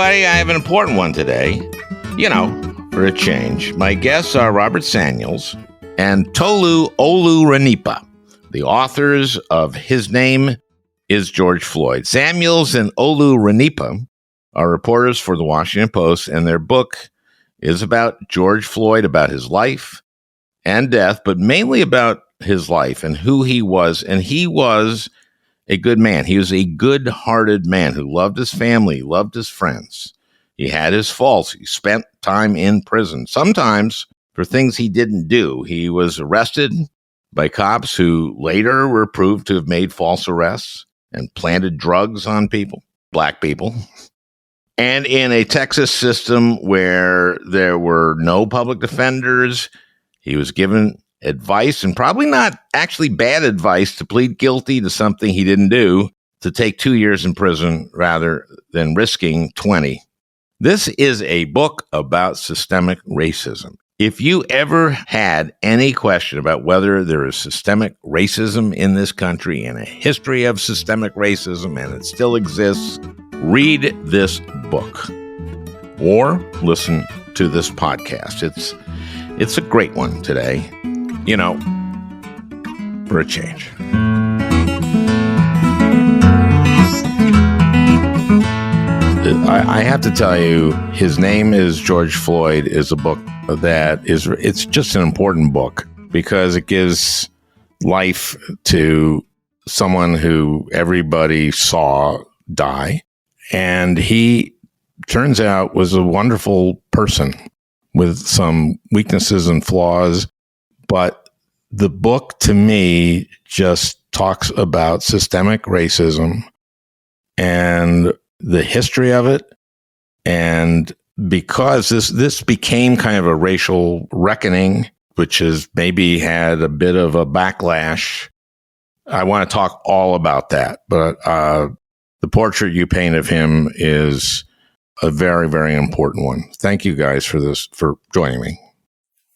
everybody. I have an important one today. For a change. My guests are Robert Samuels and Toluse Olorunnipa, the authors of His Name is George Floyd. Samuels and Olorunnipa are reporters for the Washington Post, and their book is about George Floyd, about his life and death, but mainly about his life and who he was. And he was a good man. He was a good-hearted man who loved his family, loved his friends. He had his faults. He spent time in prison, sometimes for things he didn't do. He was arrested by cops who later were proved to have made false arrests and planted drugs on people, black people. And in a Texas system where there were no public defenders, he was given advice, and probably not actually bad advice, to plead guilty to something he didn't do, to take 2 years in prison rather than risking 20. This is a book about systemic racism. If you ever had any question about whether there is systemic racism in this country and a history of systemic racism and it still exists, read this book or listen to this podcast. It's a great one today, for a change. I have to tell you, His Name is George Floyd is a book it's just an important book because it gives life to someone who everybody saw die. And he, turns out, was a wonderful person with some weaknesses and flaws. But the book, to me, just talks about systemic racism and the history of it. And because this became kind of a racial reckoning, which has maybe had a bit of a backlash, I want to talk all about that. But the portrait you paint of him is a very, very important one. Thank you guys for joining me.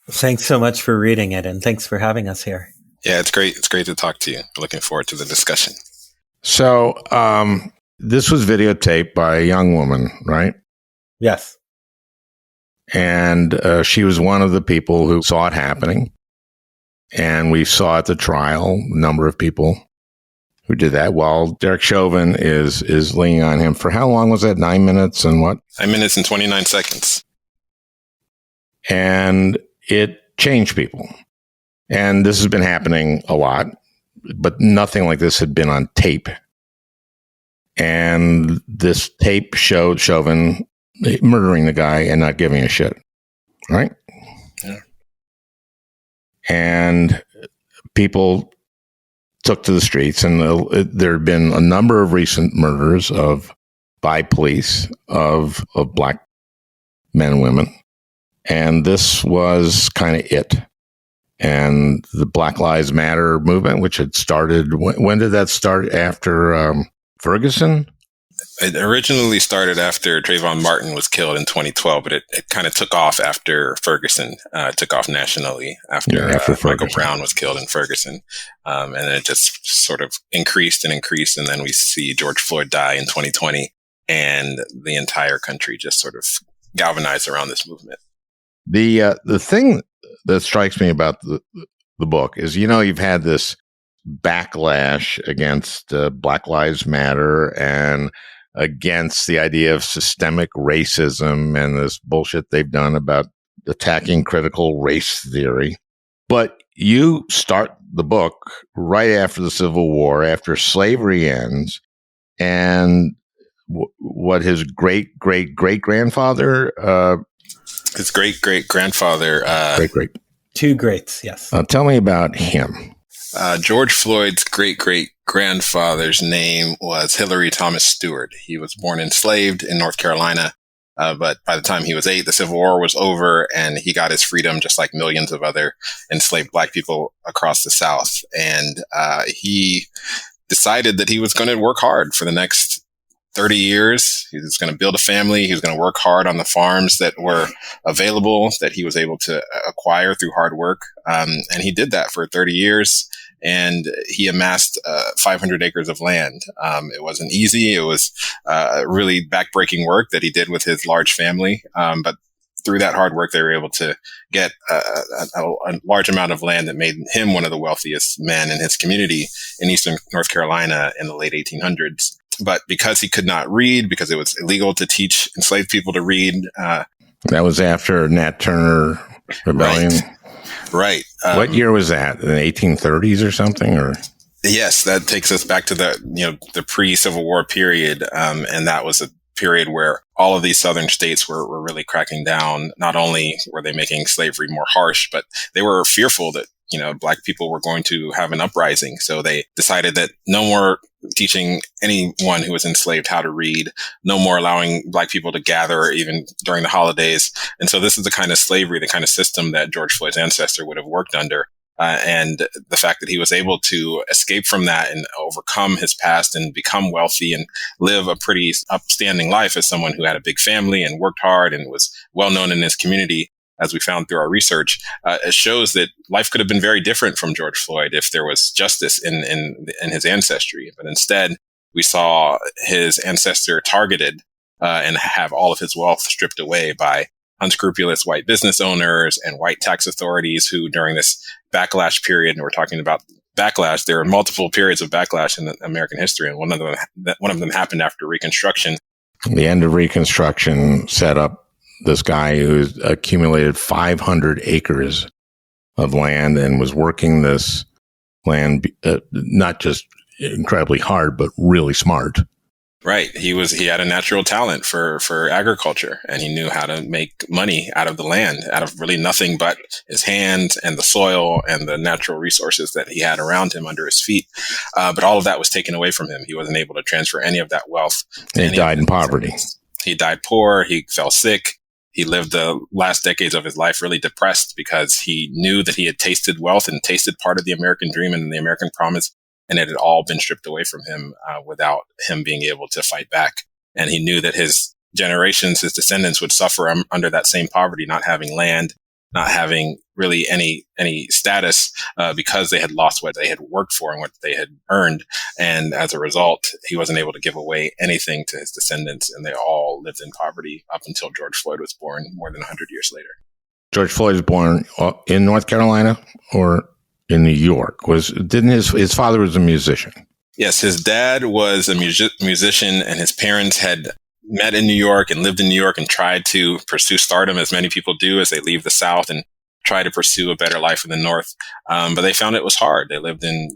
Thanks so much for reading it, and thanks for having us here. Yeah, it's great. It's great to talk to you. Looking forward to the discussion. So, this was videotaped by a young woman, right? Yes. And she was one of the people who saw it happening. And we saw at the trial a number of people who did that, while Derek Chauvin is leaning on him for how long was that? 9 minutes and what? 9 minutes and 29 seconds. And it changed people. And this has been happening a lot, but nothing like this had been on tape. And this tape showed Chauvin murdering the guy and not giving a shit. Right? Yeah. And people took to the streets, and there had been a number of recent murders by police of black men and women. And this was kind of it. And the Black Lives Matter movement, which had started, when did that start? After Ferguson? It originally started after Trayvon Martin was killed in 2012, but it kind of took off after Ferguson, took off nationally after Michael Brown was killed in Ferguson. And then it just sort of increased and increased. And then we see George Floyd die in 2020, and the entire country just sort of galvanized around this movement. The thing that strikes me about the book is, you've had this backlash against Black Lives Matter and against the idea of systemic racism and this bullshit they've done about attacking critical race theory. But you start the book right after the Civil War, after slavery ends, and what his great-great-great-grandfather... his great-great-grandfather... Two greats, yes. Tell me about him. George Floyd's great-great-grandfather's name was Hillary Thomas Stewart. He was born enslaved in North Carolina, but by the time he was 8, the Civil War was over, and he got his freedom just like millions of other enslaved black people across the South. And he decided that he was going to work hard for the next 30 years. He was going to build a family. He was going to work hard on the farms that were available, that he was able to acquire through hard work. And he did that for 30 years. and he amassed 500 acres of land. It wasn't easy. It was really backbreaking work that he did with his large family. But through that hard work, they were able to get a large amount of land that made him one of the wealthiest men in his community in eastern North Carolina in the late 1800s. But because he could not read, because it was illegal to teach enslaved people to read. That was after Nat Turner Rebellion. Right. What year was that? In the 1830s or something? Or yes, that takes us back to the pre-Civil War period, and that was a period where all of these southern states were really cracking down. Not only were they making slavery more harsh, but they were fearful that Black people were going to have an uprising. So they decided that no more teaching anyone who was enslaved how to read, no more allowing Black people to gather even during the holidays. And so this is the kind of slavery, the kind of system that George Floyd's ancestor would have worked under. And the fact that he was able to escape from that and overcome his past and become wealthy and live a pretty upstanding life as someone who had a big family and worked hard and was well known in his community, as we found through our research, it shows that life could have been very different from George Floyd if there was justice in his ancestry. But instead, we saw his ancestor targeted and have all of his wealth stripped away by unscrupulous white business owners and white tax authorities who, during this backlash period, and we're talking about backlash, there are multiple periods of backlash in American history, and one of them happened after Reconstruction. The end of Reconstruction set up this guy who accumulated 500 acres of land and was working this land not just incredibly hard, but really smart. Right. He had a natural talent for agriculture, and he knew how to make money out of the land, out of really nothing but his hands and the soil and the natural resources that he had around him under his feet. But all of that was taken away from him. He wasn't able to transfer any of that wealth. He died in poverty. He died poor. He fell sick. He lived the last decades of his life really depressed because he knew that he had tasted wealth and tasted part of the American dream and the American promise, and it had all been stripped away from him without him being able to fight back. And he knew that his generations, his descendants, would suffer under that same poverty, not having land, not having really any status because they had lost what they had worked for and what they had earned. And as a result, he wasn't able to give away anything to his descendants, and they all lived in poverty up until George Floyd was born more than 100 years later. George Floyd was born in North Carolina or in New York? Didn't his father was a musician? Yes, his dad was a musician, and his parents had met in New York and lived in New York and tried to pursue stardom, as many people do as they leave the South and try to pursue a better life in the North. But they found it was hard. They lived in,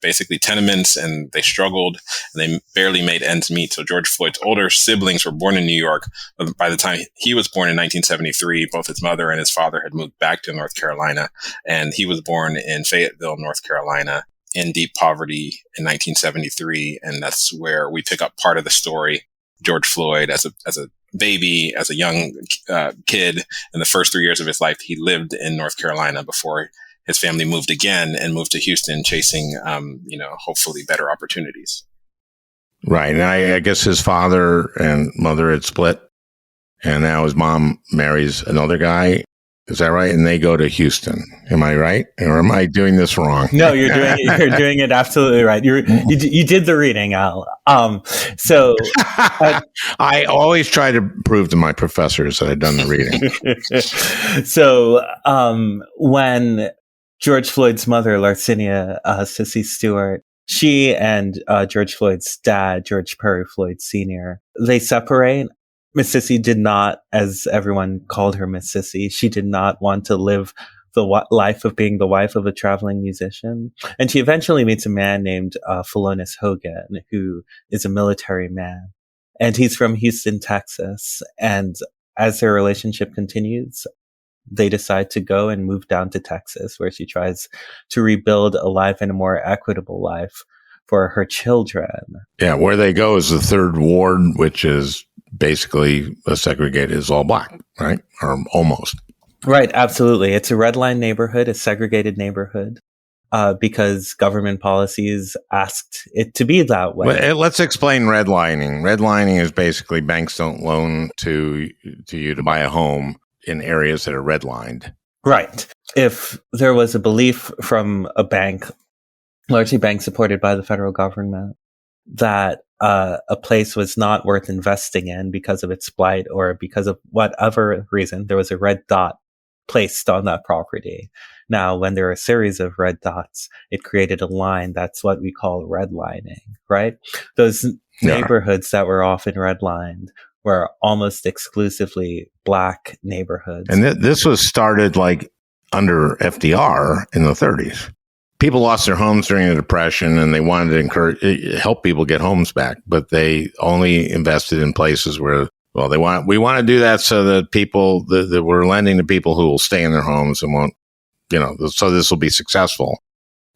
basically tenements, and they struggled, and they barely made ends meet. So George Floyd's older siblings were born in New York. But by the time he was born in 1973, both his mother and his father had moved back to North Carolina, and he was born in Fayetteville, North Carolina, in deep poverty in 1973. And that's where we pick up part of the story. George Floyd, as a baby, as a young kid, in the first 3 years of his life, he lived in North Carolina before his family moved again and moved to Houston, chasing, hopefully better opportunities. Right. And I guess his father and mother had split, and now his mom marries another guy. Is that right? And they go to Houston. Am I right? Or am I doing this wrong? No, you're doing it absolutely right. You did the reading, Al. I always try to prove to my professors that I've done the reading. So when George Floyd's mother, Larcinia Sissy Stewart, she and George Floyd's dad, George Perry Floyd Sr., they separate. Miss Sissy did not, as everyone called her Miss Sissy, she did not want to live the life of being the wife of a traveling musician. And she eventually meets a man named Philonis Hogan, who is a military man. And he's from Houston, Texas. And as their relationship continues, they decide to go and move down to Texas, where she tries to rebuild a life and a more equitable life for her children. Yeah, where they go is the third ward, which is basically segregated as all black, right? Or almost. Right, absolutely. It's a red line neighborhood, a segregated neighborhood, because government policies asked it to be that way. Well, let's explain redlining. Redlining is basically banks don't loan to you to buy a home in areas that are redlined. Right. If there was a belief from a bank, largely bank supported by the federal government, that a place was not worth investing in because of its blight or because of whatever reason, there was a red dot placed on that property. Now, when there are a series of red dots, it created a line. That's what we call redlining, right? Those neighborhoods that were often redlined were almost exclusively Black neighborhoods. And this was started like under FDR in the 30s. People lost their homes during the Depression, and they wanted to help people get homes back, but they only invested in places where, well, we want to do that so that people that we're lending to people who will stay in their homes and won't, so this will be successful.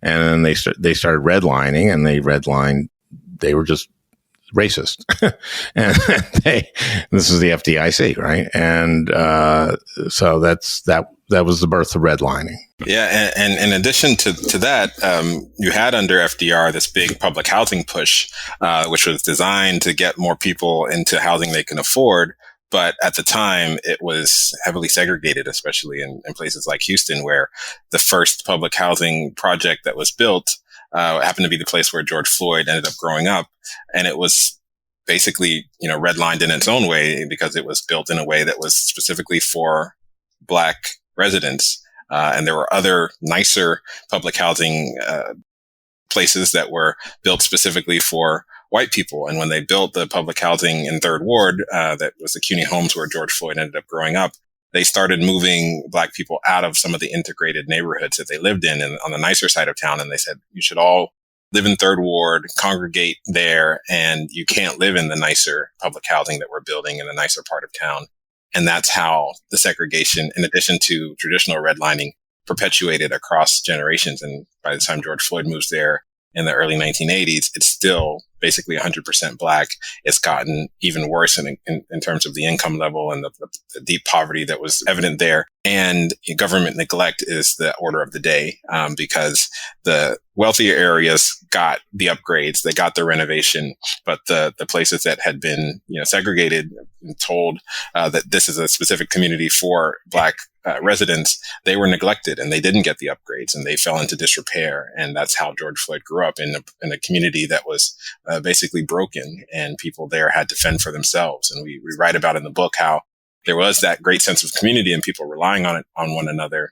And then they started redlining, and they were just racist. And this is the FDIC, right? And so that was the birth of redlining. Yeah, and in addition to that, you had under FDR this big public housing push, which was designed to get more people into housing they can afford. But at the time, it was heavily segregated, especially in places like Houston, where the first public housing project that was built happened to be the place where George Floyd ended up growing up. And it was basically, redlined in its own way because it was built in a way that was specifically for Black residents. And there were other nicer public housing places that were built specifically for white people. And when they built the public housing in Third Ward, that was the CUNY homes where George Floyd ended up growing up, they started moving Black people out of some of the integrated neighborhoods that they lived in and on the nicer side of town. And they said, you should all live in Third Ward, congregate there, and you can't live in the nicer public housing that we're building in the nicer part of town. And that's how the segregation, in addition to traditional redlining, perpetuated across generations. And by the time George Floyd moves there in the early 1980s, it's still basically 100% Black. It's gotten even worse in terms of the income level and the deep poverty that was evident there. And government neglect is the order of the day, because the wealthier areas got the upgrades, they got the renovation, but the places that had been segregated and told that this is a specific community for Black residents, they were neglected and they didn't get the upgrades and they fell into disrepair. And that's how George Floyd grew up in a community that was basically broken, and people there had to fend for themselves. And we write about in the book how there was that great sense of community and people relying on one another.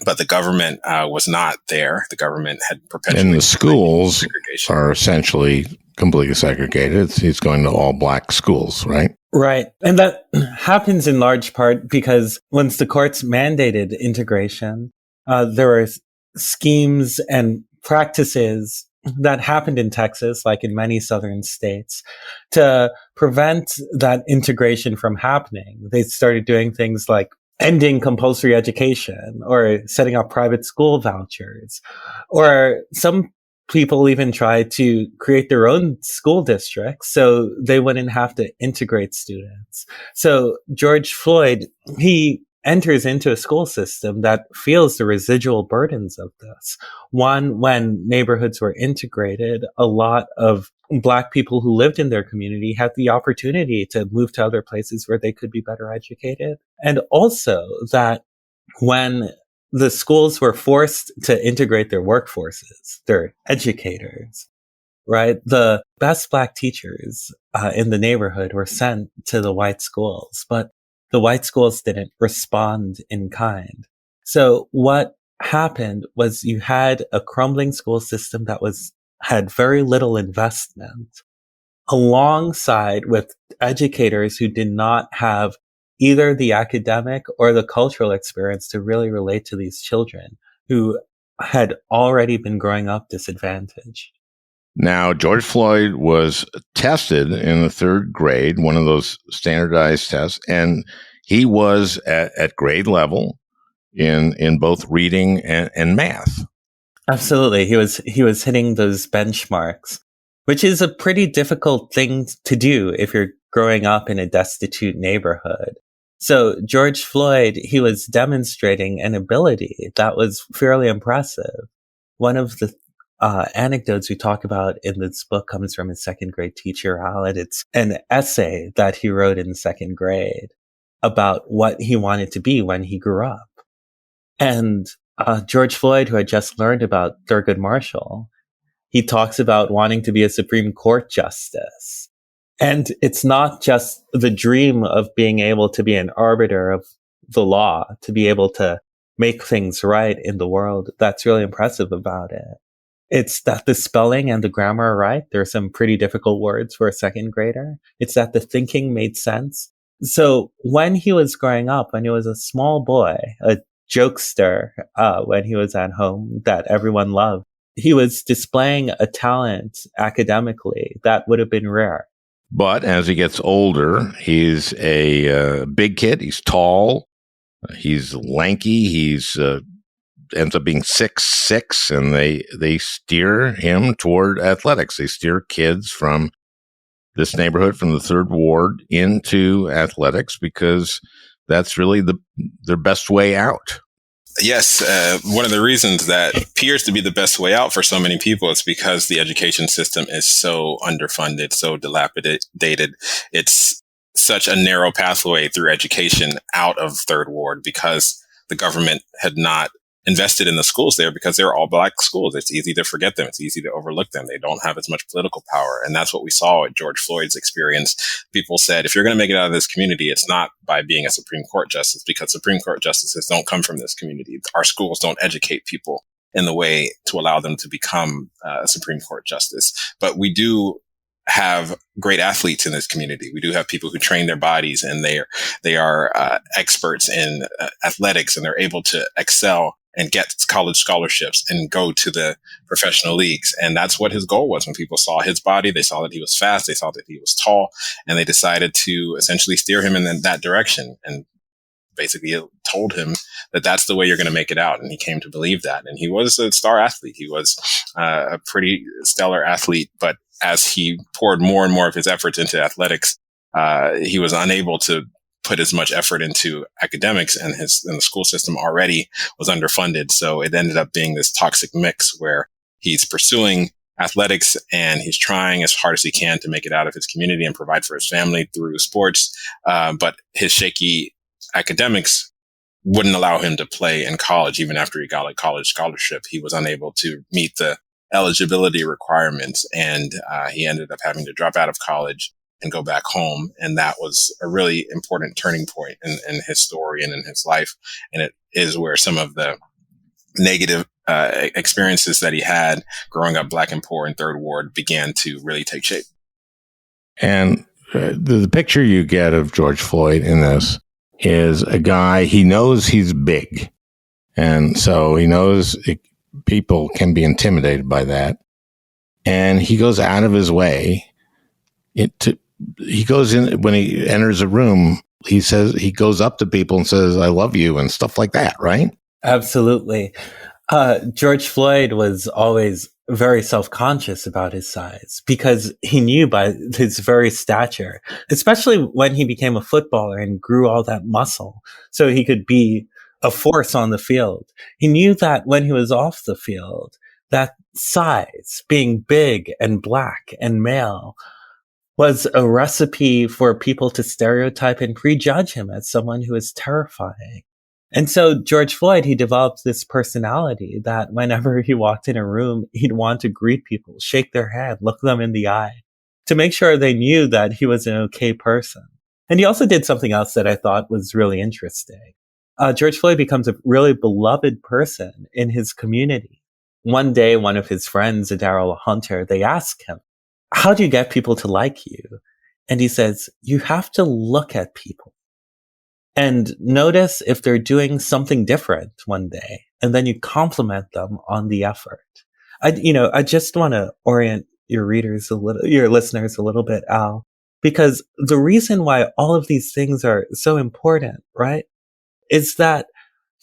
But the government was not there. The government had perpetuated. And the schools are essentially completely segregated. It's going to all Black schools, right? Right. And that happens in large part because once the courts mandated integration, there were schemes and practices that happened in Texas, like in many southern states, to prevent that integration from happening. They started doing things like ending compulsory education or setting up private school vouchers, or some people even tried to create their own school districts so they wouldn't have to integrate students. So George Floyd, he enters into a school system that feels the residual burdens of this. One, when neighborhoods were integrated, a lot of Black people who lived in their community had the opportunity to move to other places where they could be better educated. And also that when the schools were forced to integrate their workforces, their educators, right? The best Black teachers in the neighborhood were sent to the white schools, but the white schools didn't respond in kind. So what happened was you had a crumbling school system that had very little investment, alongside with educators who did not have either the academic or the cultural experience to really relate to these children who had already been growing up disadvantaged. Now, George Floyd was tested in the third grade, one of those standardized tests, and he was at grade level in both reading and math. Absolutely. He was hitting those benchmarks, which is a pretty difficult thing to do if you're growing up in a destitute neighborhood. So George Floyd, he was demonstrating an ability that was fairly impressive. One of the anecdotes we talk about in this book comes from his second grade teacher, Allen. It's an essay that he wrote in second grade about what he wanted to be when he grew up. And George Floyd, who had just learned about Thurgood Marshall, he talks about wanting to be a Supreme Court justice. And it's not just the dream of being able to be an arbiter of the law, to be able to make things right in the world. That's really impressive about it. It's that the spelling and the grammar are right. There are some pretty difficult words for a second grader. It's that the thinking made sense. So when he was growing up, when he was a small boy, a jokester, when he was at home that everyone loved, he was displaying a talent academically that would have been rare. But as he gets older, he's a big kid. He's tall. He's lanky. He's ends up being 6'6", and they steer him toward athletics. They steer kids from this neighborhood, from the Third Ward, into athletics because that's really their best way out. Yes, one of the reasons that appears to be the best way out for so many people is because the education system is so underfunded, so dilapidated. It's such a narrow pathway through education out of Third Ward because the government had not invested in the schools there because they're all black schools. It's easy to forget them. It's easy to overlook them. They don't have as much political power. And that's what we saw at George Floyd's experience. People said, if you're going to make it out of this community, it's not by being a Supreme Court justice, because Supreme Court justices don't come from this community. Our schools don't educate people in the way to allow them to become a Supreme Court justice. But we do have great athletes in this community. We do have people who train their bodies, and they are experts in athletics, and they're able to excel and get college scholarships and go to the professional leagues. And that's what his goal was. When people saw his body, they saw that he was fast, they saw that he was tall, and they decided to essentially steer him in that direction and basically told him that that's the way you're going to make it out. And he came to believe that. And he was a star athlete. He was a pretty stellar athlete. But as he poured more and more of his efforts into athletics, he was unable to put as much effort into academics, and the school system already was underfunded. So it ended up being this toxic mix where he's pursuing athletics and he's trying as hard as he can to make it out of his community and provide for his family through sports. But his shaky academics wouldn't allow him to play in college. Even after he got a college scholarship, he was unable to meet the eligibility requirements. And he ended up having to drop out of college and go back home. And that was a really important turning point in his story and in his life. And it is where some of the negative experiences that he had growing up black and poor in Third Ward began to really take shape. And the picture you get of George Floyd in this is a guy, he knows he's big. And so he knows people can be intimidated by that. And he goes out of his way he goes in, when he enters a room, he goes up to people and says, "I love you," and stuff like that, right? Absolutely. George Floyd was always very self-conscious about his size because he knew by his very stature, especially when he became a footballer and grew all that muscle so he could be a force on the field. He knew that when he was off the field, that size, being big and black and male, was a recipe for people to stereotype and prejudge him as someone who is terrifying. And so George Floyd, he developed this personality that whenever he walked in a room, he'd want to greet people, shake their hand, look them in the eye, to make sure they knew that he was an okay person. And he also did something else that I thought was really interesting. George Floyd becomes a really beloved person in his community. One day, one of his friends, Daryl Hunter, they ask him, "How do you get people to like you?" And he says, "You have to look at people and notice if they're doing something different one day, and then you compliment them on the effort." I just want to orient your listeners a little bit, Al, because the reason why all of these things are so important, right, is that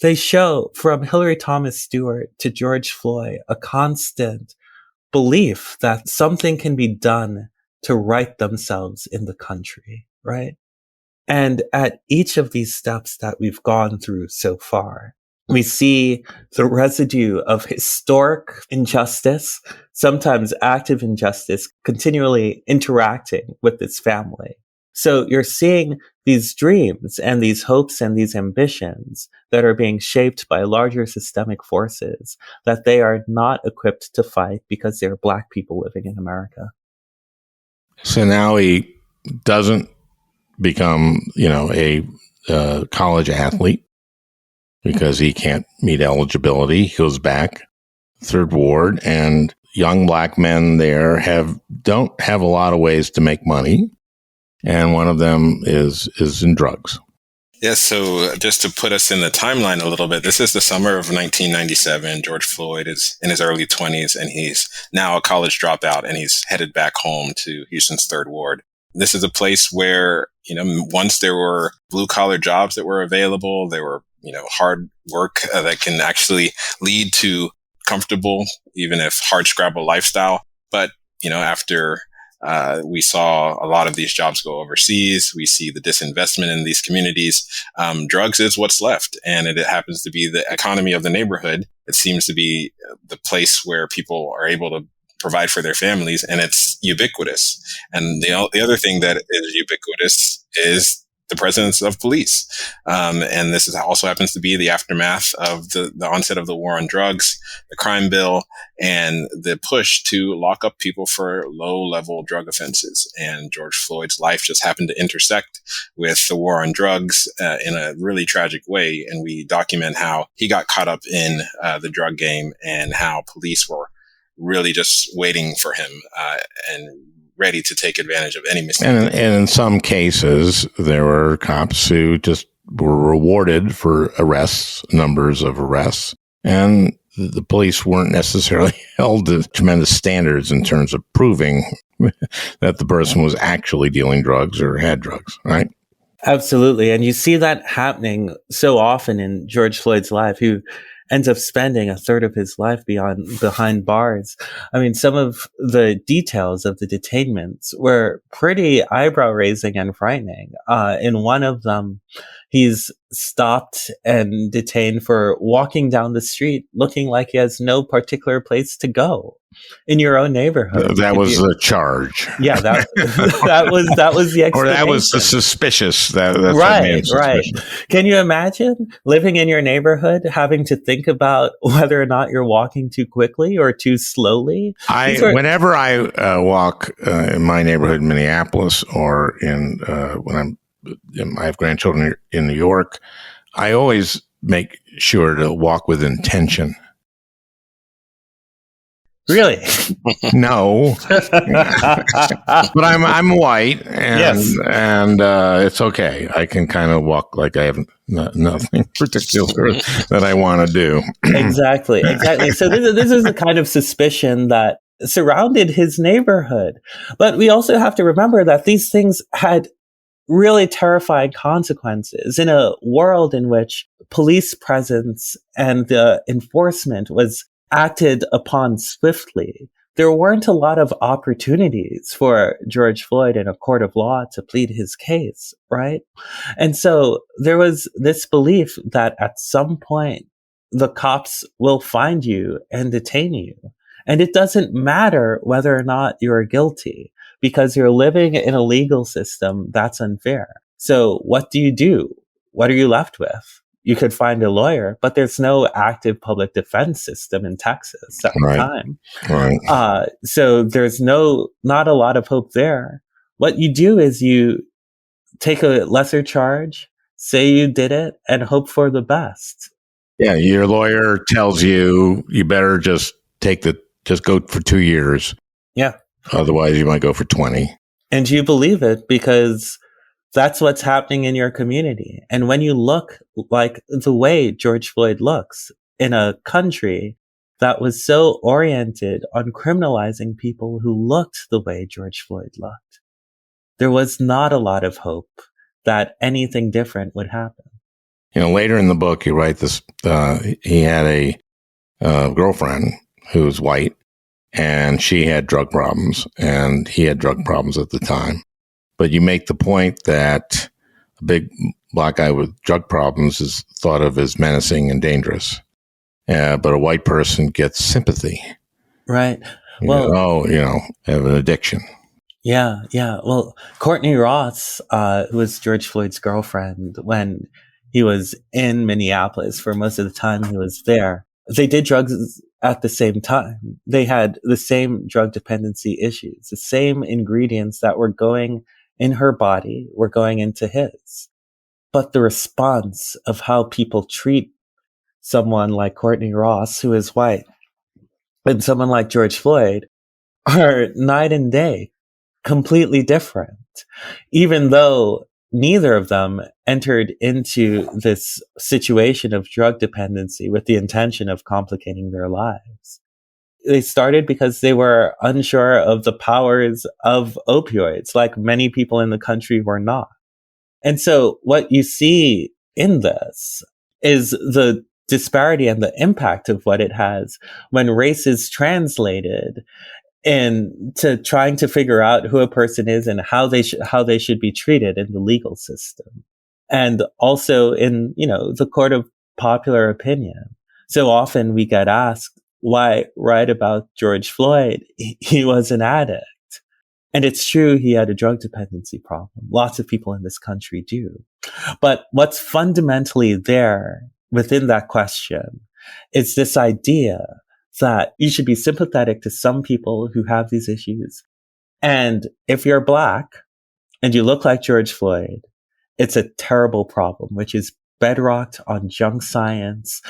they show from Hillary Thomas Stewart to George Floyd a constant belief that something can be done to right themselves in the country, right? And at each of these steps that we've gone through so far, we see the residue of historic injustice, sometimes active injustice, continually interacting with this family. So you're seeing these dreams and these hopes and these ambitions that are being shaped by larger systemic forces that they are not equipped to fight because they're Black people living in America. So now he doesn't become, a college athlete because he can't meet eligibility. He goes back, Third Ward, and young Black men there don't have a lot of ways to make money. And one of them is in drugs. Yeah, so just to put us in the timeline a little bit, this is the summer of 1997. George Floyd is in his early 20s, and he's now a college dropout, and he's headed back home to Houston's Third Ward. This is a place where, once there were blue-collar jobs that were available, there were, hard work that can actually lead to comfortable, even if hard scrabble lifestyle. But, after we saw a lot of these jobs go overseas, we see the disinvestment in these communities. Drugs is what's left. And it happens to be the economy of the neighborhood. It seems to be the place where people are able to provide for their families, and it's ubiquitous. And the other thing that is ubiquitous is the presence of police. And this also happens to be the aftermath of the onset of the war on drugs, the crime bill, and the push to lock up people for low-level drug offenses. And George Floyd's life just happened to intersect with the war on drugs in a really tragic way. And we document how he got caught up in the drug game and how police were really just waiting for him and ready to take advantage of any mistake. And in some cases, there were cops who just were rewarded for numbers of arrests, and the police weren't necessarily held to tremendous standards in terms of proving that the person was actually dealing drugs or had drugs, right? Absolutely. And you see that happening so often in George Floyd's life, who ends up spending a third of his life behind bars. I mean, some of the details of the detainments were pretty eyebrow-raising and frightening. In one of them, he's stopped and detained for walking down the street looking like he has no particular place to go in your own neighborhood. That was the charge. Yeah, that was the explanation. Or that was the suspicious. That's right. Can you imagine living in your neighborhood, having to think about whether or not you're walking too quickly or too slowly? Whenever I walk in my neighborhood in Minneapolis, or when I have grandchildren in New York, I always make sure to walk with intention. Really? No, but I'm white, and yes. and it's okay. I can kind of walk like I have nothing particular that I want to do. Exactly. So this is the kind of suspicion that surrounded his neighborhood. But we also have to remember that these things had really terrifying consequences in a world in which police presence and the enforcement was acted upon swiftly. There weren't a lot of opportunities for George Floyd in a court of law to plead his case, right? And so there was this belief that at some point the cops will find you and detain you. And it doesn't matter whether or not you're guilty, because you're living in a legal system that's unfair. So what do? What are you left with? You could find a lawyer, but there's no active public defense system in Texas at the time. Right. So there's not a lot of hope there. What you do is you take a lesser charge, say you did it, and hope for the best. Yeah, your lawyer tells you better just go for 2 years. Yeah. Otherwise, you might go for 20. And you believe it because that's what's happening in your community. And when you look like the way George Floyd looks in a country that was so oriented on criminalizing people who looked the way George Floyd looked, there was not a lot of hope that anything different would happen. Later in the book, you write this, he had a girlfriend who was white, and she had drug problems, and he had drug problems at the time. But you make the point that a big Black guy with drug problems is thought of as menacing and dangerous. But a white person gets sympathy. Right. Well, have an addiction. Yeah, yeah. Well, Courtney Ross, who was George Floyd's girlfriend when he was in Minneapolis for most of the time he was there, they did drugs at the same time. They had the same drug dependency issues, the same ingredients that were going in her body were going into his. But the response of how people treat someone like Courtney Ross, who is white, and someone like George Floyd are night and day, completely different, even though neither of them entered into this situation of drug dependency with the intention of complicating their lives. They started because they were unsure of the powers of opioids, like many people in the country were not. And so what you see in this is the disparity and the impact of what it has when race is translated into trying to figure out who a person is and how they should be treated in the legal system. And also in, the court of popular opinion. So often we get asked, why write about George Floyd? He was an addict. And it's true, he had a drug dependency problem. Lots of people in this country do. But what's fundamentally there within that question is this idea that you should be sympathetic to some people who have these issues. And if you're Black and you look like George Floyd, it's a terrible problem, which is bedrocked on junk science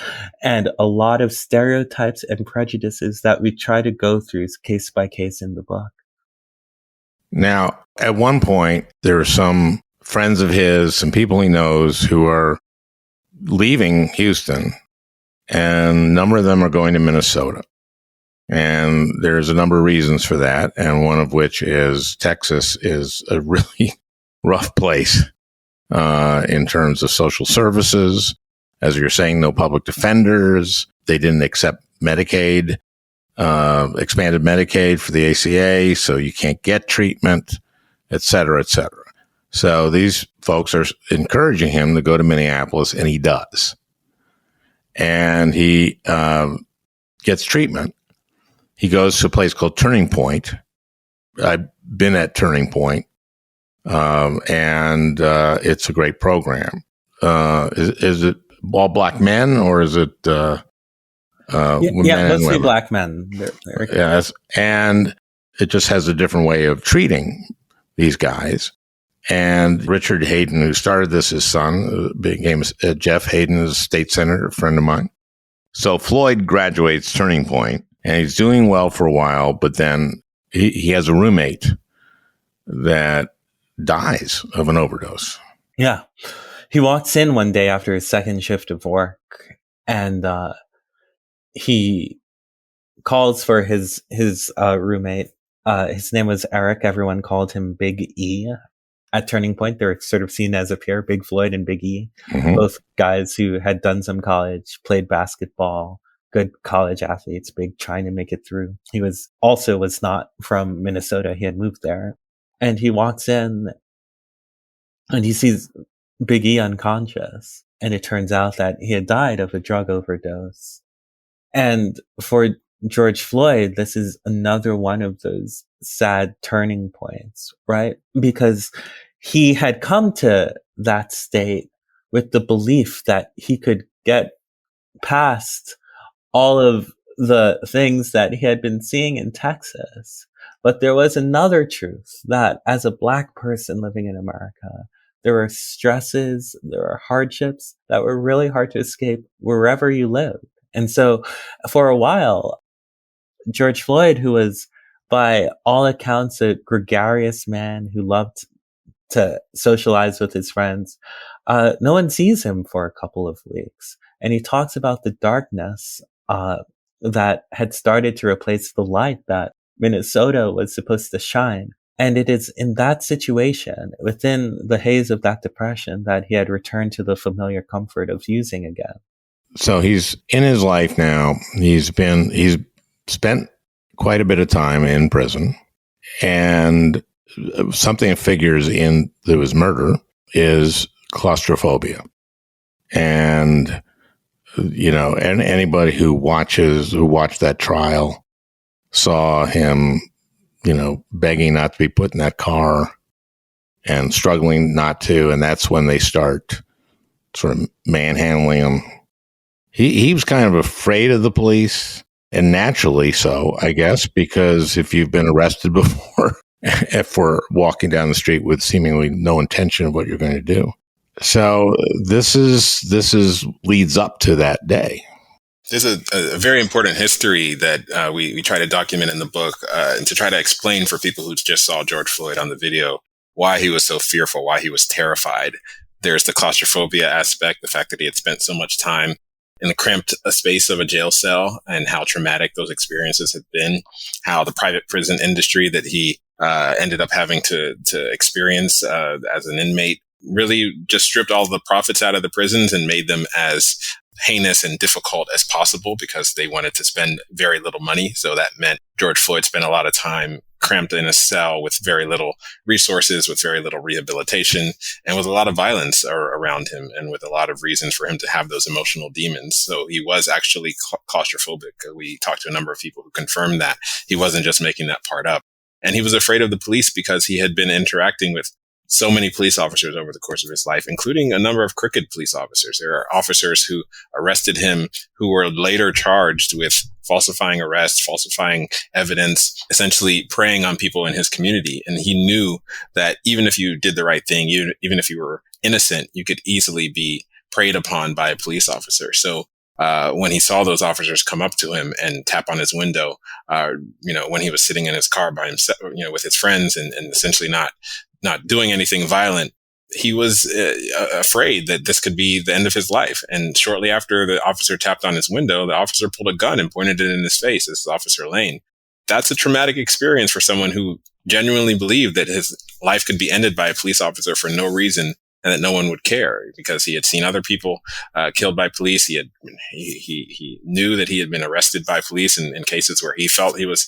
and a lot of stereotypes and prejudices that we try to go through case by case in the book. Now, at one point, there are some friends of his, some people he knows who are leaving Houston, and a number of them are going to Minnesota. And there's a number of reasons for that, and one of which is Texas is a really rough place in terms of social services. As you're saying, no public defenders. They didn't accept Medicaid, expanded Medicaid for the ACA, so you can't get treatment, et cetera, et cetera. So these folks are encouraging him to go to Minneapolis, and he does. And he gets treatment. He goes to a place called Turning Point. I've been at Turning Point, and it's a great program. Is it all Black men, or is it yeah, mostly Black men. Yes, and it just has a different way of treating these guys. And Richard Hayden, who started this, his son, became Jeff Hayden, is a state senator, a friend of mine. So Floyd graduates Turning Point, and he's doing well for a while, but then he has a roommate that dies of an overdose. Yeah. He walks in one day after his second shift of work, and he calls for his roommate. His name was Eric. Everyone called him Big E. At Turning Point, they're sort of seen as a pair, Big Floyd and Big E, both guys who had done some college, played basketball, good college athletes, Big trying to make it through. He was not from Minnesota. He had moved there. And he walks in and he sees Big E unconscious. And it turns out that he had died of a drug overdose. And for George Floyd, this is another one of those sad turning points, right? Because he had come to that state with the belief that he could get past all of the things that he had been seeing in Texas. But there was another truth that as a Black person living in America, there were stresses, there were hardships that were really hard to escape wherever you lived. And so for a while, George Floyd, who was by all accounts a gregarious man who loved to socialize with his friends, no one sees him for a couple of weeks. And he talks about the darkness that had started to replace the light that Minnesota was supposed to shine. And it is in that situation, within the haze of that depression, that he had returned to the familiar comfort of using again. So he's in his life now. He's spent quite a bit of time in prison, and something that figures in his murder is claustrophobia. And, and anybody who watched that trial saw him begging not to be put in that car and struggling not to. And that's when they start sort of manhandling him. He was kind of afraid of the police, and naturally so, I guess, because if you've been arrested before for walking down the street with seemingly no intention of what you're going to do. So this leads up to that day. There's a very important history that we try to document in the book and to try to explain for people who just saw George Floyd on the video why he was so fearful, why he was terrified. There's the claustrophobia aspect, the fact that he had spent so much time in the cramped space of a jail cell and how traumatic those experiences had been, how the private prison industry that he ended up having to experience as an inmate really just stripped all the profits out of the prisons and made them as heinous and difficult as possible because they wanted to spend very little money. So that meant George Floyd spent a lot of time cramped in a cell with very little resources, with very little rehabilitation, and with a lot of violence around him, and with a lot of reasons for him to have those emotional demons. So he was actually claustrophobic. We talked to a number of people who confirmed that. He wasn't just making that part up. And he was afraid of the police because he had been interacting with so many police officers over the course of his life, including a number of crooked police officers. There are officers who arrested him who were later charged with falsifying arrests, falsifying evidence, essentially preying on people in his community. And he knew that even if you did the right thing, even if you were innocent, you could easily be preyed upon by a police officer. So when he saw those officers come up to him and tap on his window, when he was sitting in his car by himself, with his friends and essentially not doing anything violent, he was afraid that this could be the end of his life. And shortly after the officer tapped on his window, the officer pulled a gun and pointed it in his face. This is Officer Lane. That's a traumatic experience for someone who genuinely believed that his life could be ended by a police officer for no reason, and that no one would care because he had seen other people killed by police. He knew that he had been arrested by police in cases where he felt he was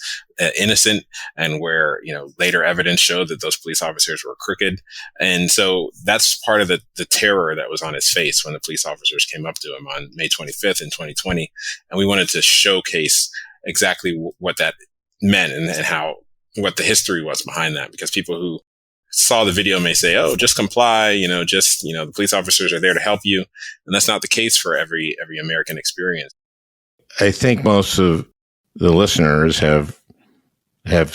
innocent, and where later evidence showed that those police officers were crooked. And so that's part of the terror that was on his face when the police officers came up to him on May 25th in 2020. And we wanted to showcase exactly what that meant and what the history was behind that, because people who saw the video may say, oh, just comply, the police officers are there to help you. And that's not the case for every American experience. I think most of the listeners have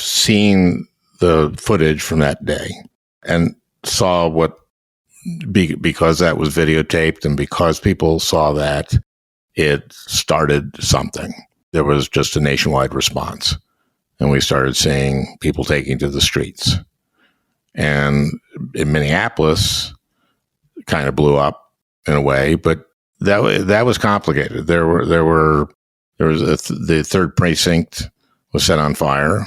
seen the footage from that day and saw because that was videotaped and because people saw that, it started something. There was just a nationwide response. And we started seeing people taking to the streets. And in Minneapolis, kind of blew up in a way, but that was complicated. The third precinct was set on fire,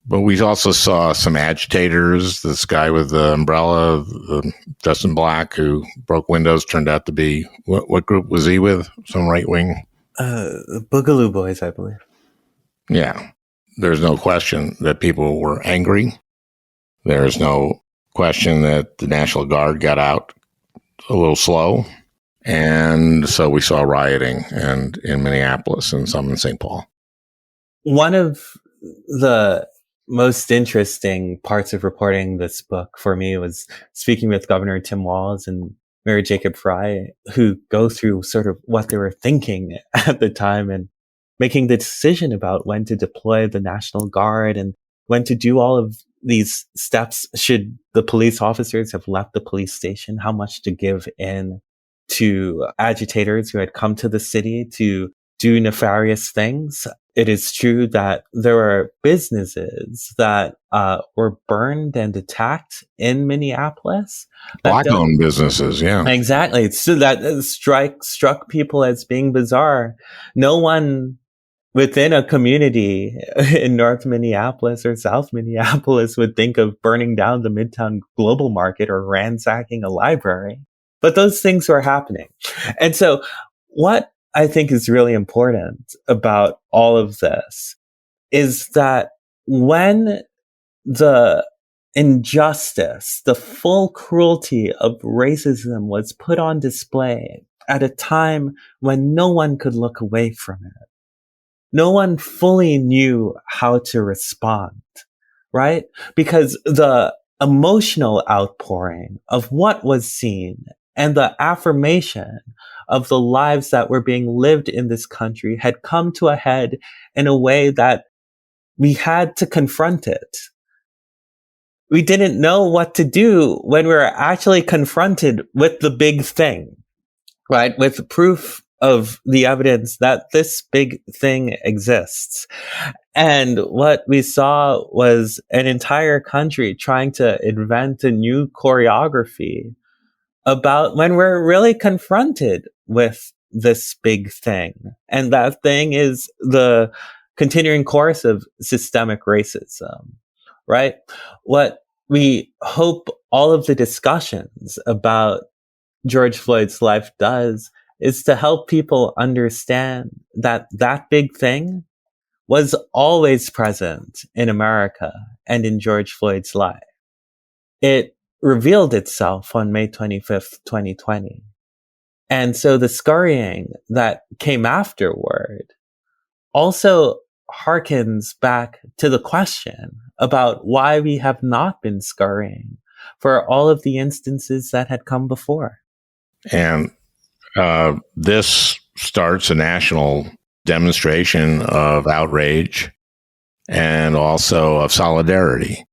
but we also saw some agitators. This guy with the umbrella, dressed in black, who broke windows, turned out to be what group was he with? Some right wing. The Boogaloo Boys, I believe. Yeah, there's no question that people were angry. There's no question that the National Guard got out a little slow. And so we saw rioting in Minneapolis and some in St. Paul. One of the most interesting parts of reporting this book for me was speaking with Governor Tim Walz and Mary Jacob Frye, who go through sort of what they were thinking at the time and making the decision about when to deploy the National Guard and when to do all of these steps. Should the police officers have left the police station? How much to give in to agitators who had come to the city to do nefarious things? It is true that there were businesses that were burned and attacked in Minneapolis. Black-owned businesses, yeah. Exactly. So that struck people as being bizarre. No one within a community in North Minneapolis or South Minneapolis would think of burning down the Midtown Global Market or ransacking a library. But those things were happening. And so what I think is really important about all of this is that when the injustice, the full cruelty of racism was put on display at a time when no one could look away from it, no one fully knew how to respond, right? Because the emotional outpouring of what was seen and the affirmation of the lives that were being lived in this country had come to a head in a way that we had to confront it. We didn't know what to do when we were actually confronted with the big thing, right? With proof of the evidence that this big thing exists. And what we saw was an entire country trying to invent a new choreography about when we're really confronted with this big thing. And that thing is the continuing course of systemic racism, right? What we hope all of the discussions about George Floyd's life does is to help people understand that that big thing was always present in America and in George Floyd's life. It revealed itself on May 25th, 2020. And so the scurrying that came afterward also harkens back to the question about why we have not been scurrying for all of the instances that had come before. And this starts a national demonstration of outrage and also of solidarity.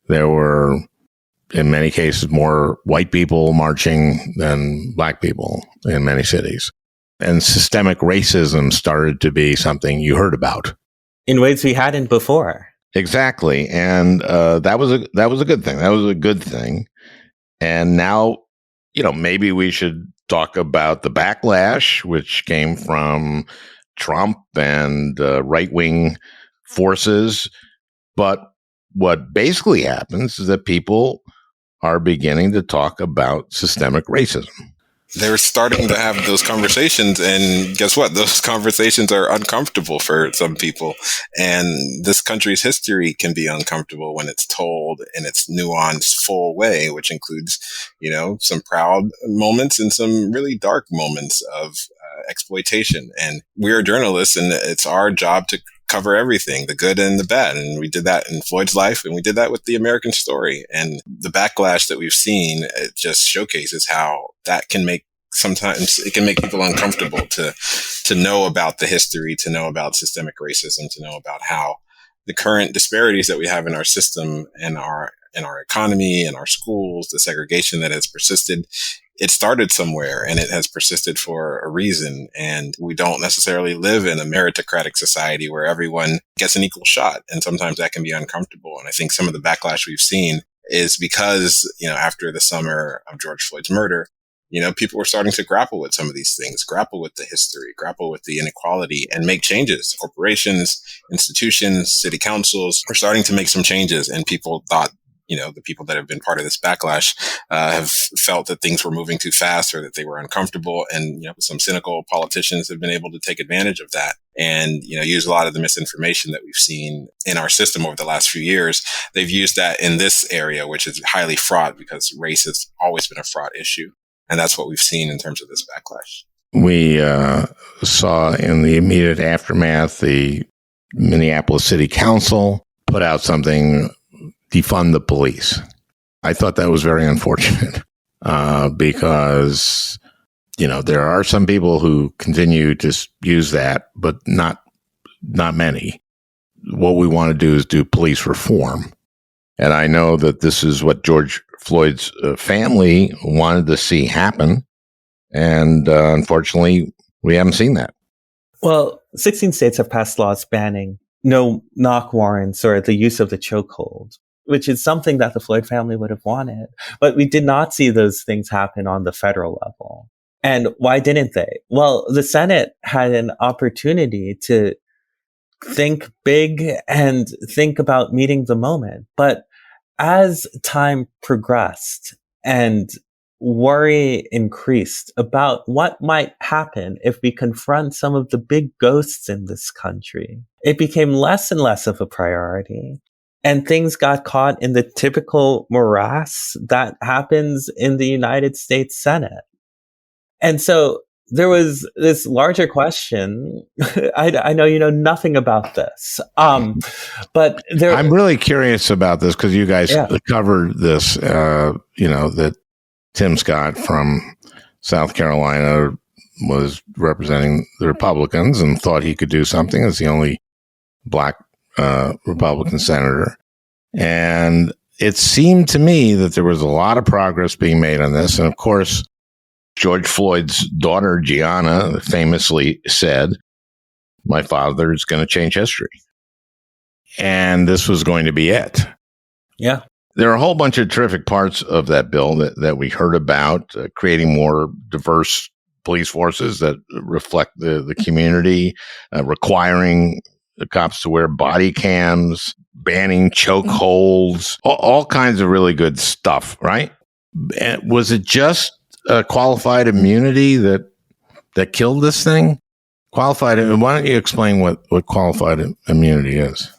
There were, in many cases, more white people marching than black people in many cities. And systemic racism started to be something you heard about in ways we hadn't before. Exactly. And that was a good thing. That was a good thing. And now, maybe we should talk about the backlash, which came from Trump and right-wing forces. But what basically happens is that people are beginning to talk about systemic racism. They're starting to have those conversations, and guess what? Those conversations are uncomfortable for some people. And this country's history can be uncomfortable when it's told in its nuanced, full way, which includes, some proud moments and some really dark moments of exploitation. And we're journalists, and it's our job to cover everything, the good and the bad. And we did that in Floyd's life, and we did that with the American story. And the backlash that we've seen, it just showcases how that can sometimes it can make people uncomfortable to know about the history, to know about systemic racism, to know about how the current disparities that we have in our system and our economy and our schools, the segregation that has persisted, it started somewhere and it has persisted for a reason. And we don't necessarily live in a meritocratic society where everyone gets an equal shot. And sometimes that can be uncomfortable. And I think some of the backlash we've seen is because, after the summer of George Floyd's murder, people were starting to grapple with some of these things, grapple with the history, grapple with the inequality, and make changes. Corporations, institutions, city councils are starting to make some changes. And people thought, the people that have been part of this backlash have felt that things were moving too fast or that they were uncomfortable. And, some cynical politicians have been able to take advantage of that and, use a lot of the misinformation that we've seen in our system over the last few years. They've used that in this area, which is highly fraught because race has always been a fraught issue. And that's what we've seen in terms of this backlash. We saw in the immediate aftermath, the Minneapolis City Council put out something, defund the police. I thought that was very unfortunate because, there are some people who continue to use that, but not many. What we want to do is do police reform. And I know that this is what George Floyd's family wanted to see happen. And unfortunately, we haven't seen that. Well, 16 states have passed laws banning no-knock warrants or the use of the chokehold, which is something that the Floyd family would have wanted. But we did not see those things happen on the federal level. And why didn't they? Well, the Senate had an opportunity to think big and think about meeting the moment. But as time progressed and worry increased about what might happen if we confront some of the big ghosts in this country, it became less and less of a priority. And things got caught in the typical morass that happens in the United States Senate. And so there was this larger question. I know you know nothing about this, but I'm really curious about this because you guys covered this. That Tim Scott from South Carolina was representing the Republicans and thought he could do something as the only black Republican senator. And it seemed to me that there was a lot of progress being made on this. And of course, George Floyd's daughter, Gianna, famously said, "My father is going to change history." And this was going to be it. Yeah. There are a whole bunch of terrific parts of that bill that we heard about, creating more diverse police forces that reflect the community, requiring the cops to wear body cams, banning chokeholds, all kinds of really good stuff, right? Was it just qualified immunity that killed this thing? Why don't you explain what qualified immunity is?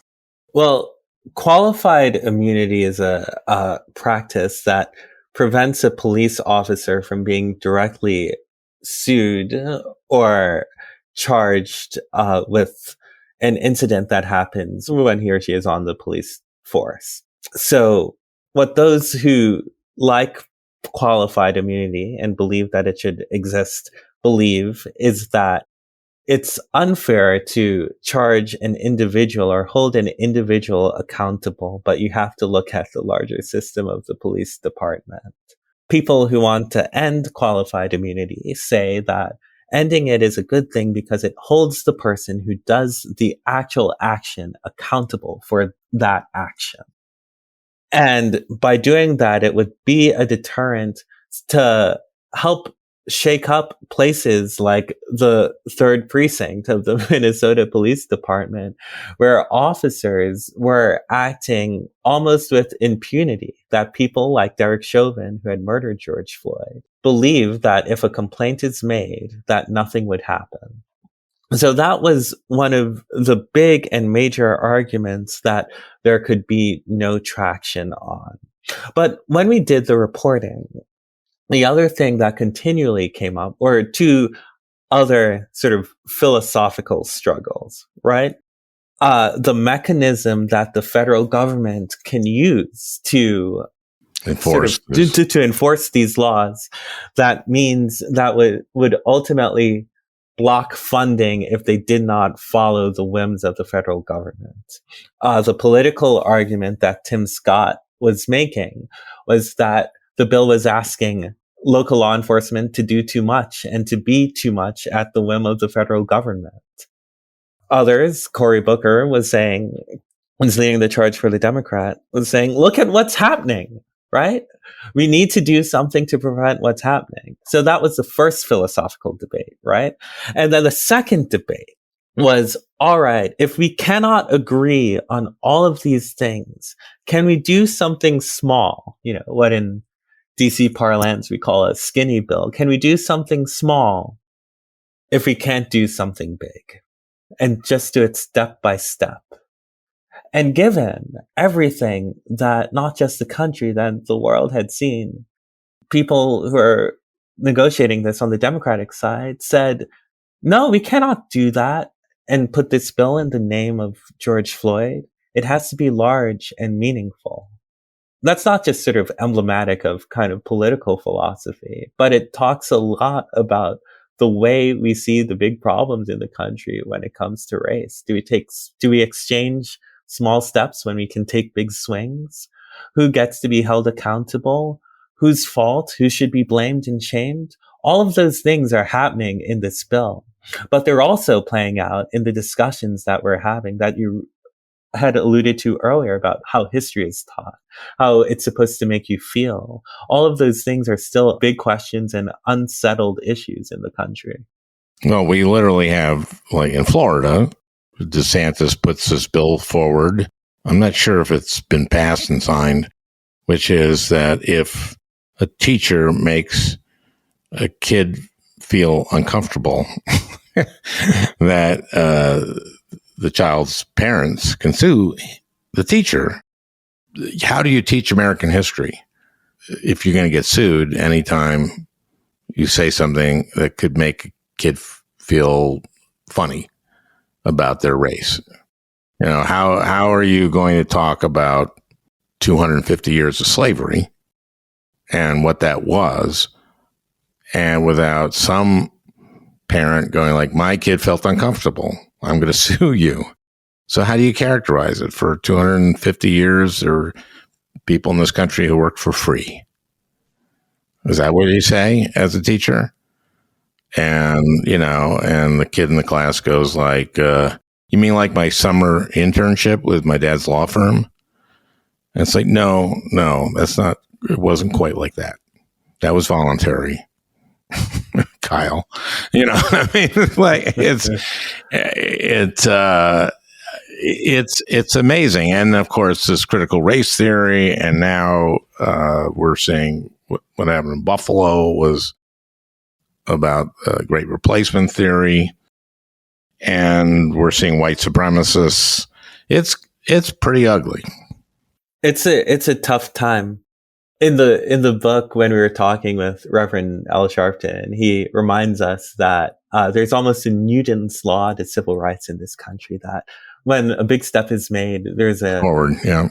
Well, qualified immunity is a practice that prevents a police officer from being directly sued or charged with an incident that happens when he or she is on the police force. So what those who like qualified immunity and believe that it should exist believe is that it's unfair to charge an individual or hold an individual accountable, but you have to look at the larger system of the police department. People who want to end qualified immunity say that ending it is a good thing because it holds the person who does the actual action accountable for that action. And by doing that, it would be a deterrent to help shake up places like the 3rd precinct of the Minnesota Police Department, where officers were acting almost with impunity, that people like Derek Chauvin, who had murdered George Floyd, believed that if a complaint is made, that nothing would happen. So that was one of the big and major arguments that there could be no traction on. But when we did the reporting, the other thing that continually came up were two other sort of philosophical struggles, right? The mechanism that the federal government can use to enforce to enforce these laws, that means that would ultimately block funding if they did not follow the whims of the federal government. The political argument that Tim Scott was making was that the bill was asking local law enforcement to do too much and to be too much at the whim of the federal government. Others, Cory Booker was leading the charge for the Democrat, was saying, look at what's happening, right? We need to do something to prevent what's happening. So that was the first philosophical debate, right? And then the second debate was, all right, if we cannot agree on all of these things, can we do something small? You know, what in DC parlance we call a skinny bill. Can we do something small if we can't do something big? And just do it step by step. And given everything that not just the country, that the world had seen, people who are negotiating this on the Democratic side said, no, we cannot do that and put this bill in the name of George Floyd. It has to be large and meaningful. That's not just sort of emblematic of kind of political philosophy, but it talks a lot about the way we see the big problems in the country when it comes to race. Do we exchange small steps when we can take big swings? Who gets to be held accountable? Whose fault? Who should be blamed and shamed? All of those things are happening in this bill, but they're also playing out in the discussions that we're having, that you had alluded to earlier, about how history is taught, how it's supposed to make you feel. All of those things are still big questions and unsettled issues in the country. Well, we literally have, like in Florida, DeSantis puts this bill forward. I'm not sure if it's been passed and signed, which is that if a teacher makes a kid feel uncomfortable, that the child's parents can sue the teacher. How do you teach American history if you're going to get sued anytime you say something that could make kid feel funny about their race? You know, how are you going to talk about 250 years of slavery and what that was, and without some parent going like, my kid felt uncomfortable, I'm going to sue you? So how do you characterize it? For 250 years, there were people in this country who worked for free. Is that what you say as a teacher? And, you know, and the kid in the class goes like, you mean like my summer internship with my dad's law firm? And it's like, no, that's not, it wasn't quite like that. That was voluntary. Kyle, you know, I mean, like it's amazing. And of course, this critical race theory. And now we're seeing what happened in Buffalo was about great replacement theory. And we're seeing white supremacists. It's pretty ugly. It's a tough time. In the book, when we were talking with Reverend Al Sharpton, he reminds us that there's almost a Newton's law to civil rights in this country, that when a big step is made, there's a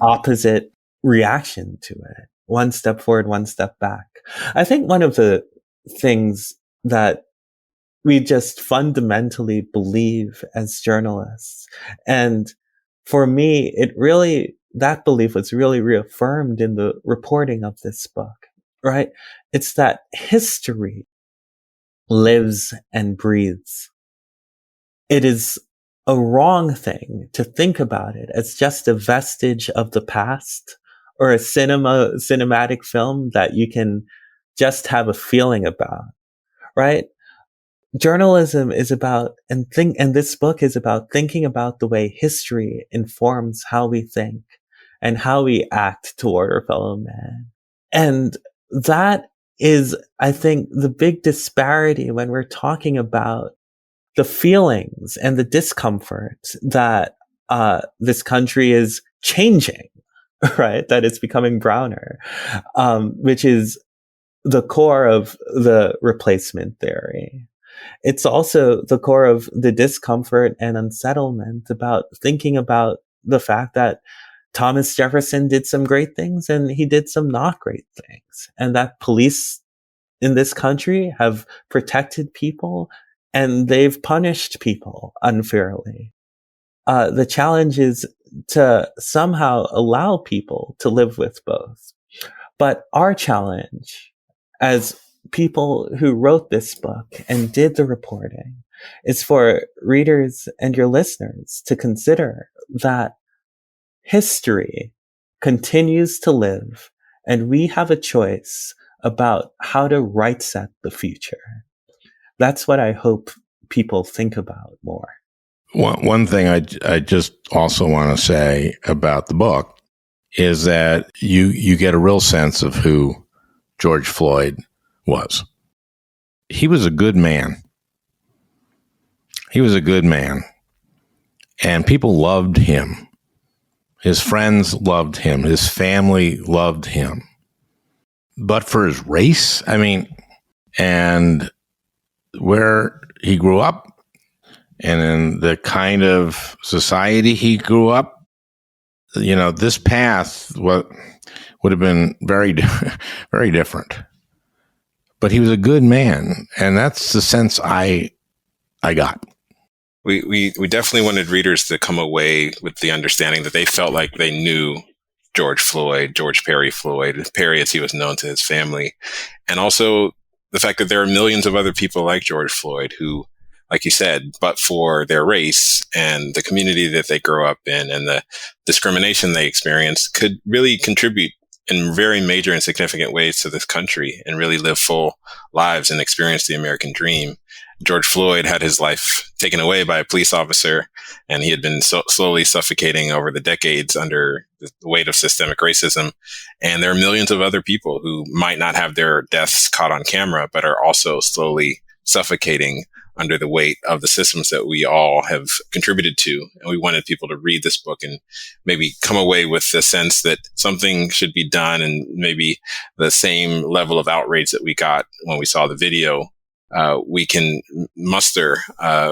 opposite reaction to it. One step forward, one step back. I think one of the things that we just fundamentally believe as journalists, and for me, that belief was really reaffirmed in the reporting of this book, right? It's that history lives and breathes. It is a wrong thing to think about it as just a vestige of the past or a cinematic film that you can just have a feeling about, right? Journalism is about, and this book is about thinking about the way history informs how we think and how we act toward our fellow man. And that is, I think, the big disparity when we're talking about the feelings and the discomfort that this country is changing, right? That it's becoming browner, which is the core of the replacement theory. It's also the core of the discomfort and unsettlement about thinking about the fact that Thomas Jefferson did some great things and he did some not great things, and that police in this country have protected people and they've punished people unfairly. The challenge is to somehow allow people to live with both. But our challenge as people who wrote this book and did the reporting is for readers and your listeners to consider that history continues to live, and we have a choice about how to right set the future. That's what I hope people think about more. One thing I just also want to say about the book is that you get a real sense of who George Floyd was. He was a good man. He was a good man. And people loved him. His friends loved him. His family loved him. But for his race, I mean, and where he grew up and in the kind of society he grew up, you know, this path would have been very, very different. But he was a good man. And that's the sense I got. We definitely wanted readers to come away with the understanding that they felt like they knew George Perry Floyd, Perry as he was known to his family. And also the fact that there are millions of other people like George Floyd who, like you said, but for their race and the community that they grow up in and the discrimination they experience, could really contribute in very major and significant ways to this country and really live full lives and experience the American dream. George Floyd had his life taken away by a police officer, and he had been slowly suffocating over the decades under the weight of systemic racism. And there are millions of other people who might not have their deaths caught on camera, but are also slowly suffocating under the weight of the systems that we all have contributed to. And we wanted people to read this book and maybe come away with the sense that something should be done, and maybe the same level of outrage that we got when we saw the video we can muster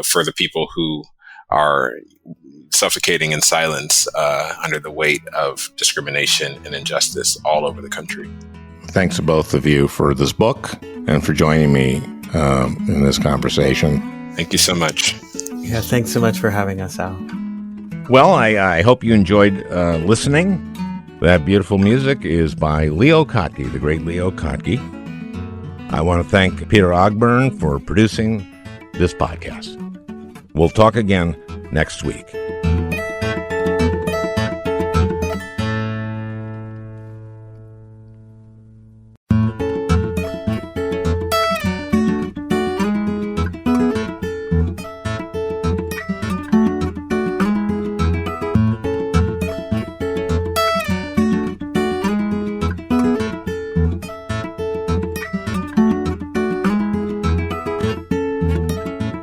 for the people who are suffocating in silence under the weight of discrimination and injustice all over the country. Thanks to both of you for this book and for joining me in this conversation. Thank you so much. Yeah, thanks so much for having us, Al. Well, I hope you enjoyed listening. That beautiful music is by Leo Kottke, the great Leo Kottke. I want to thank Peter Ogburn for producing this podcast. We'll talk again next week.